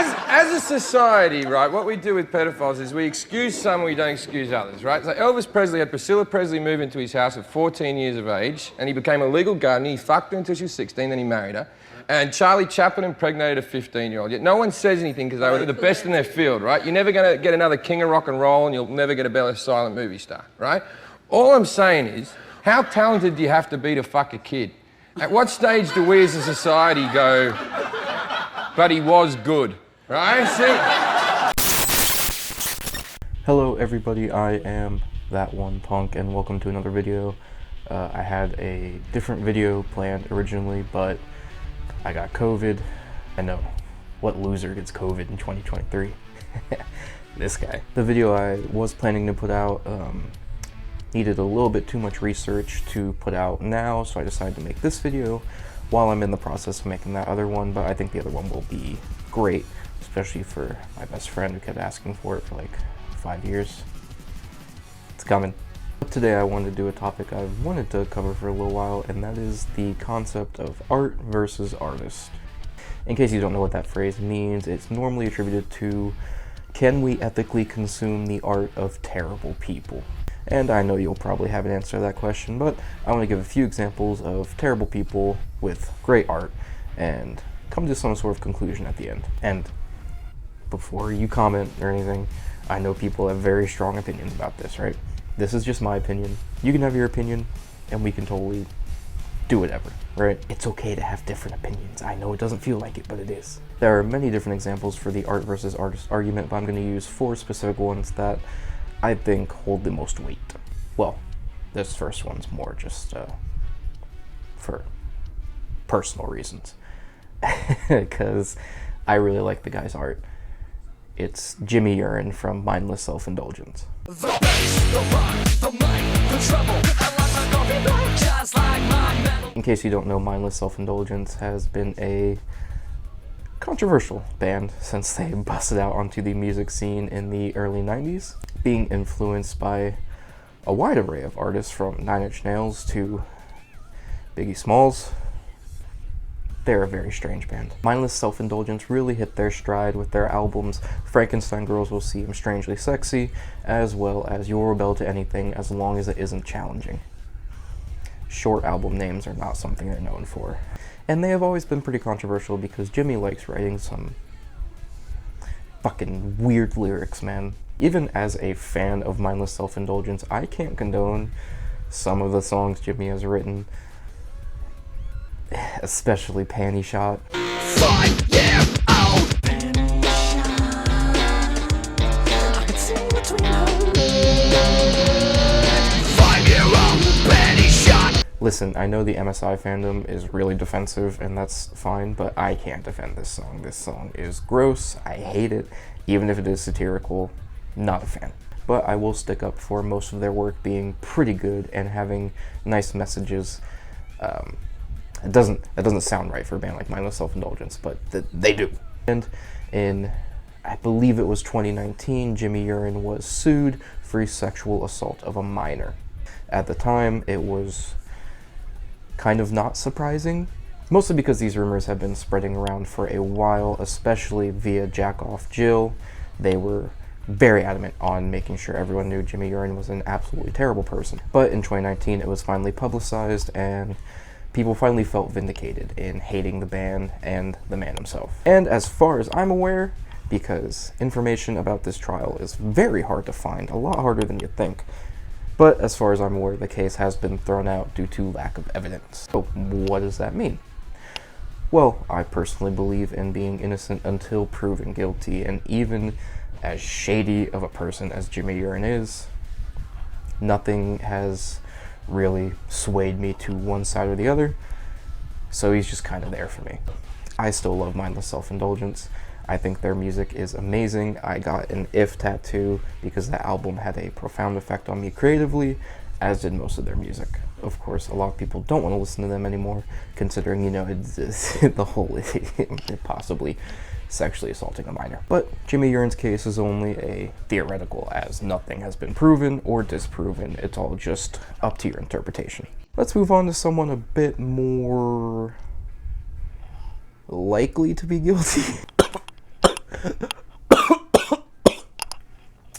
As a society, right, what we do with pedophiles is we excuse some, we don't excuse others, right? So Elvis Presley had Priscilla Presley move into his house at 14 years of age, and he became a legal guardian. He fucked her until she was 16, then he married her. And Charlie Chaplin impregnated a 15-year-old. Yet no one says anything because they were the best in their field, right? You're never going to get another king of rock and roll, and you'll never get a better silent movie star, right? All I'm saying is, how talented do you have to be to fuck a kid? At what stage do we as a society go, but he was good, right? See? Hello everybody, I am That One Punk and welcome to another video. I had a different video planned originally, but I got COVID. I know, what loser gets COVID in 2023? This guy. The video I was planning to put out needed a little bit too much research to put out now, so I decided to make this video while I'm in the process of making that other one, but I think the other one will be great, especially for my best friend who kept asking for it for like 5 years. It's coming. Today I wanted to do a topic I've wanted to cover for a little while, and that is the concept of art versus artist. In case you don't know what that phrase means, it's normally attributed to, can we ethically consume the art of terrible people? And I know you'll probably have an answer to that question, but I want to give a few examples of terrible people with great art and come to some sort of conclusion at the end. And before you comment or anything, I know people have very strong opinions about this, right? This is just my opinion. You can have your opinion, and we can totally do whatever, right? It's okay to have different opinions. I know it doesn't feel like it, but it is. There are many different examples for the art versus artist argument, but I'm going to use 4 specific ones that I think hold the most weight. Well, this first one's more just for personal reasons, because I really like the guy's art. It's Jimmy Urine from Mindless Self-Indulgence. In case you don't know, Mindless Self-Indulgence has been a controversial band since they busted out onto the music scene in the early 90s, being influenced by a wide array of artists from 9 Inch Nails to Biggie Smalls. They're a very strange band. Mindless Self-Indulgence really hit their stride with their albums Frankenstein Girls Will Seem Strangely Sexy, as well as You'll Rebel to Anything as Long as It Isn't Challenging. Short album names are not something they're known for. And they have always been pretty controversial because Jimmy likes writing some fucking weird lyrics, man. Even as a fan of Mindless Self-Indulgence, I can't condone some of the songs Jimmy has written, especially Panty Shot. 5-year-old Panty Shot. I could see between her. 5-year-old Panty Shot. Listen, I know the MSI fandom is really defensive, and that's fine, but I can't defend this song. This song is gross. I hate it. Even if it is satirical, not a fan. But I will stick up for most of their work being pretty good and having nice messages. It doesn't sound right for a band like Mindless Self-Indulgence, but they do. And in, I believe it was 2019, Jimmy Urine was sued for sexual assault of a minor. At the time, it was kind of not surprising, mostly because these rumors have been spreading around for a while, especially via Jackoff Jill. They were very adamant on making sure everyone knew Jimmy Urine was an absolutely terrible person. But in 2019, it was finally publicized, and people finally felt vindicated in hating the band and the man himself. And as far as I'm aware, because information about this trial is very hard to find, a lot harder than you'd think, but as far as I'm aware, the case has been thrown out due to lack of evidence. So what does that mean? Well, I personally believe in being innocent until proven guilty, and even as shady of a person as Jimmy Urine is, nothing has really swayed me to one side or the other, so he's just kind of there for me. I still love Mindless Self-Indulgence. I think their music is amazing. I got an If tattoo because that album had a profound effect on me creatively, as did most of their music. Of course, a lot of people don't want to listen to them anymore, considering, you know, the whole possibly sexually assaulting a minor. But Jimmy Urine's case is only a theoretical, as nothing has been proven or disproven. It's all just up to your interpretation. Let's move on to someone a bit more likely to be guilty.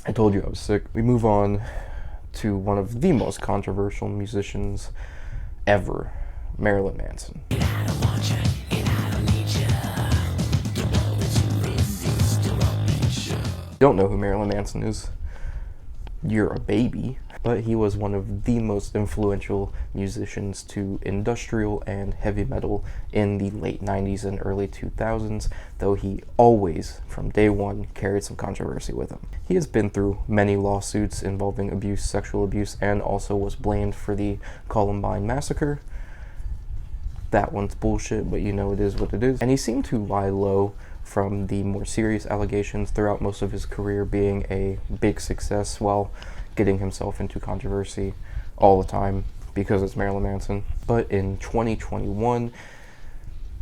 I told you I was sick. We move on to one of the most controversial musicians ever, Marilyn Manson. Don't know who Marilyn Manson is, you're a baby. But he was one of the most influential musicians to industrial and heavy metal in the late 90s and early 2000s, though he always, from day one, carried some controversy with him. He has been through many lawsuits involving abuse, sexual abuse, and also was blamed for the Columbine massacre. That one's bullshit, but you know it is what it is. And he seemed to lie low from the more serious allegations throughout most of his career, being a big success while getting himself into controversy all the time because it's Marilyn Manson. But in 2021,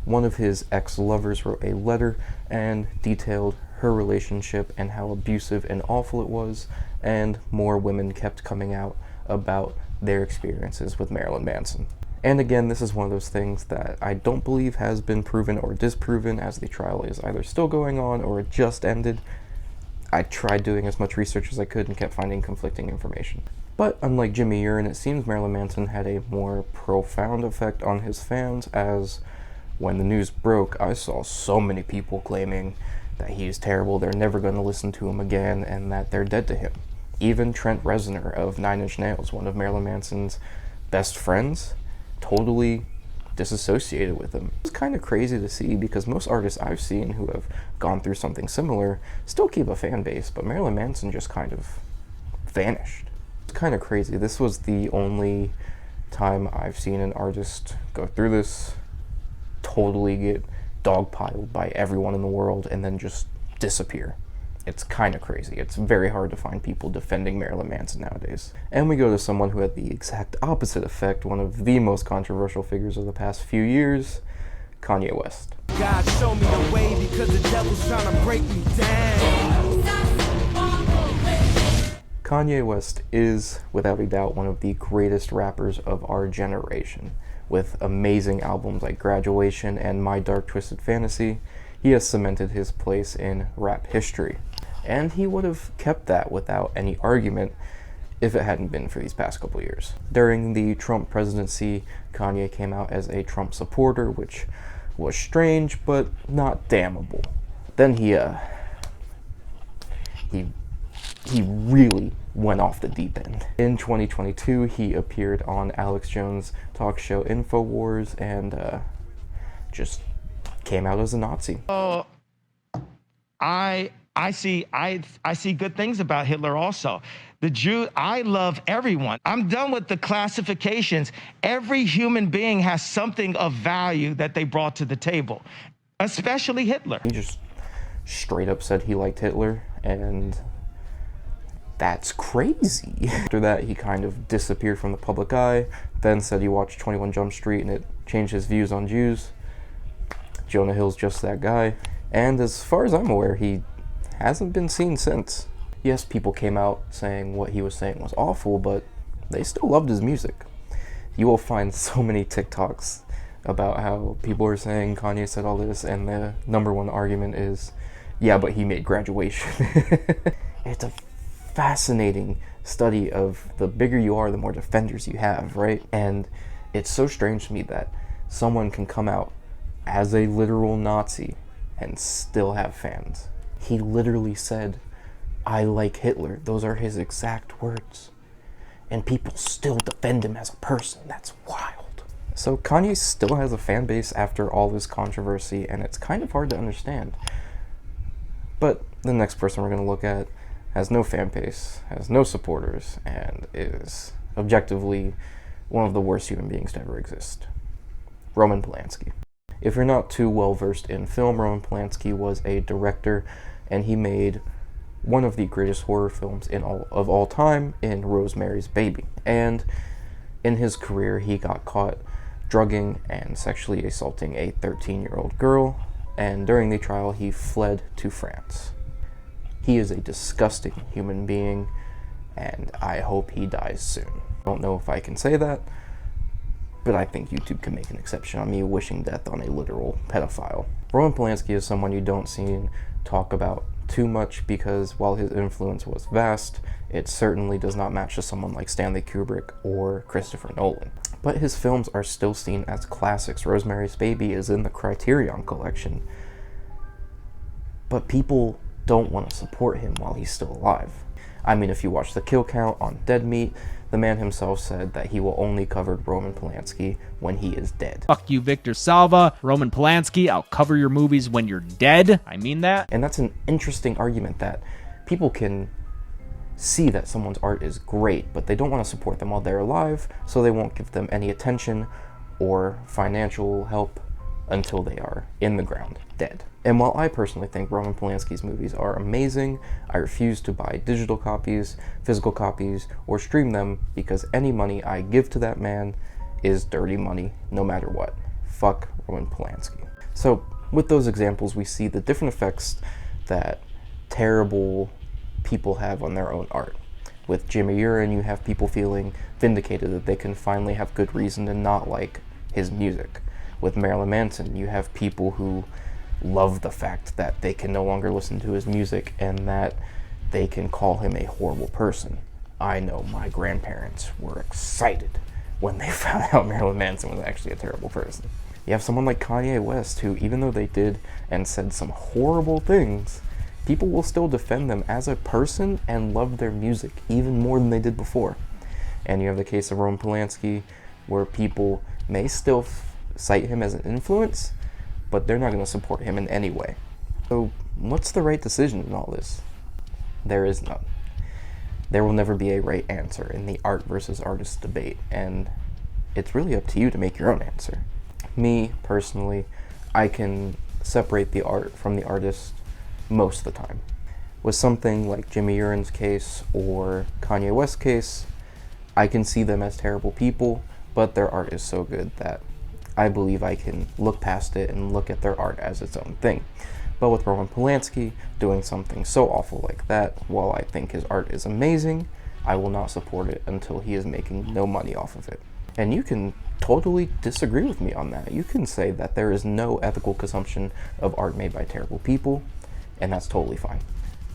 one of his ex-lovers wrote a letter and detailed her relationship and how abusive and awful it was, and more women kept coming out about their experiences with Marilyn Manson. And again, this is one of those things that I don't believe has been proven or disproven, as the trial is either still going on or it just ended. I tried doing as much research as I could and kept finding conflicting information. But unlike Jimmy Urine, it seems Marilyn Manson had a more profound effect on his fans, as when the news broke, I saw so many people claiming that he is terrible, they're never going to listen to him again, and that they're dead to him. Even Trent Reznor of Nine Inch Nails, one of Marilyn Manson's best friends, totally disassociated with him. It's kind of crazy to see, because most artists I've seen who have gone through something similar still keep a fan base, but Marilyn Manson just kind of vanished. It's kind of crazy. This was the only time I've seen an artist go through this, totally get dogpiled by everyone in the world, and then just disappear. It's kind of crazy. It's very hard to find people defending Marilyn Manson nowadays. And we go to someone who had the exact opposite effect, one of the most controversial figures of the past few years, Kanye West. God show me the way, because the devil's trying to break me down. Kanye West is, without a doubt, one of the greatest rappers of our generation. With amazing albums like Graduation and My Dark Twisted Fantasy, he has cemented his place in rap history. And he would have kept that without any argument if it hadn't been for these past couple years. During the Trump presidency, Kanye came out as a Trump supporter, which was strange, but not damnable. Then he really went off the deep end. In 2022, he appeared on Alex Jones' talk show InfoWars and just came out as a Nazi. I see good things about Hitler also. The Jew, I love everyone. I'm done with the classifications. Every human being has something of value that they brought to the table, especially Hitler. He just straight up said he liked Hitler, and that's crazy. After that, he kind of disappeared from the public eye, then said he watched 21 Jump Street and it changed his views on Jews. Jonah Hill's just that guy. And as far as I'm aware, he hasn't been seen since. Yes, people came out saying what he was saying was awful, but they still loved his music. You will find so many TikToks about how people are saying Kanye said all this, and the number one argument is, yeah, but he made Graduation. It's a fascinating study of the bigger you are, the more defenders you have, right? And it's so strange to me that someone can come out as a literal Nazi and still have fans. He literally said, I like Hitler. Those are his exact words. And people still defend him as a person. That's wild. So Kanye still has a fan base after all this controversy, and it's kind of hard to understand. But the next person we're going to look at has no fan base, has no supporters, and is objectively one of the worst human beings to ever exist. Roman Polanski. If you're not too well versed in film, Roman Polanski was a director, and he made one of the greatest horror films of all time in Rosemary's Baby. And in his career, he got caught drugging and sexually assaulting a 13-year-old girl, and during the trial, he fled to France. He is a disgusting human being, and I hope he dies soon. I don't know if I can say that, but I think YouTube can make an exception on me wishing death on a literal pedophile. Roman Polanski is someone you don't see talk about too much because while his influence was vast, it certainly does not match to someone like Stanley Kubrick or Christopher Nolan. But his films are still seen as classics. Rosemary's Baby is in the Criterion Collection. But people don't want to support him while he's still alive. I mean, if you watch the kill count on Dead Meat, the man himself said that he will only cover Roman Polanski when he is dead. Fuck you, Victor Salva. Roman Polanski, I'll cover your movies when you're dead. I mean that. And that's an interesting argument, that people can see that someone's art is great, but they don't want to support them while they're alive, so they won't give them any attention or financial help until they are in the ground, dead. And while I personally think Roman Polanski's movies are amazing, I refuse to buy digital copies, physical copies, or stream them, because any money I give to that man is dirty money, no matter what. Fuck Roman Polanski. So, with those examples, we see the different effects that terrible people have on their own art. With Jimmy Urine, you have people feeling vindicated that they can finally have good reason to not like his music. With Marilyn Manson, you have people who love the fact that they can no longer listen to his music and that they can call him a horrible person. I know my grandparents were excited when they found out Marilyn Manson was actually a terrible person. You have someone like Kanye West, who, even though they did and said some horrible things, people will still defend them as a person and love their music even more than they did before. And you have the case of Roman Polanski, where people may still cite him as an influence, but they're not going to support him in any way. So what's the right decision in all this? There is none. There will never be a right answer in the art versus artist debate, and it's really up to you to make your own answer. Me, personally, I can separate the art from the artist most of the time. With something like Jimmy Urine's case or Kanye West's case, I can see them as terrible people, but their art is so good that I believe I can look past it and look at their art as its own thing. But with Roman Polanski doing something so awful like that, while I think his art is amazing, I will not support it until he is making no money off of it. And you can totally disagree with me on that. You can say that there is no ethical consumption of art made by terrible people, and that's totally fine.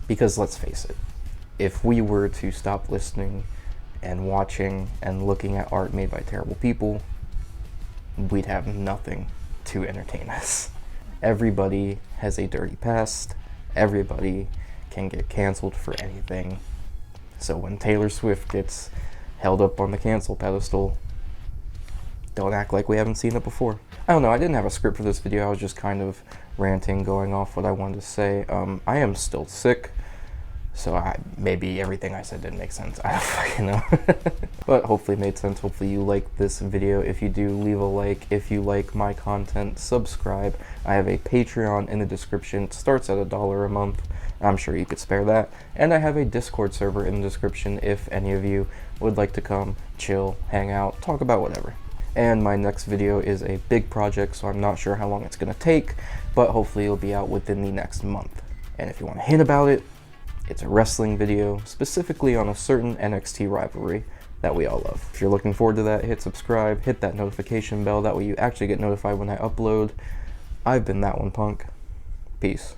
Because let's face it, if we were to stop listening and watching and looking at art made by terrible people, we'd have nothing to entertain us. Everybody has a dirty past. Everybody can get canceled for anything. So when Taylor Swift gets held up on the cancel pedestal, don't act like we haven't seen it before. I don't know, I didn't have a script for this video. I was just kind of ranting, going off what I wanted to say. I am still sick, so maybe everything I said didn't make sense. I don't fucking know. But hopefully it made sense. Hopefully you liked this video. If you do, leave a like. If you like my content, subscribe. I have a Patreon in the description. It starts at $1 a month. I'm sure you could spare that. And I have a Discord server in the description if any of you would like to come, chill, hang out, talk about whatever. And my next video is a big project, so I'm not sure how long it's going to take, but hopefully it'll be out within the next month. And if you want to hint about it, it's a wrestling video, specifically on a certain NXT rivalry that we all love. If you're looking forward to that, hit subscribe, hit that notification bell, that way you actually get notified when I upload. I've been That One Punk. Peace.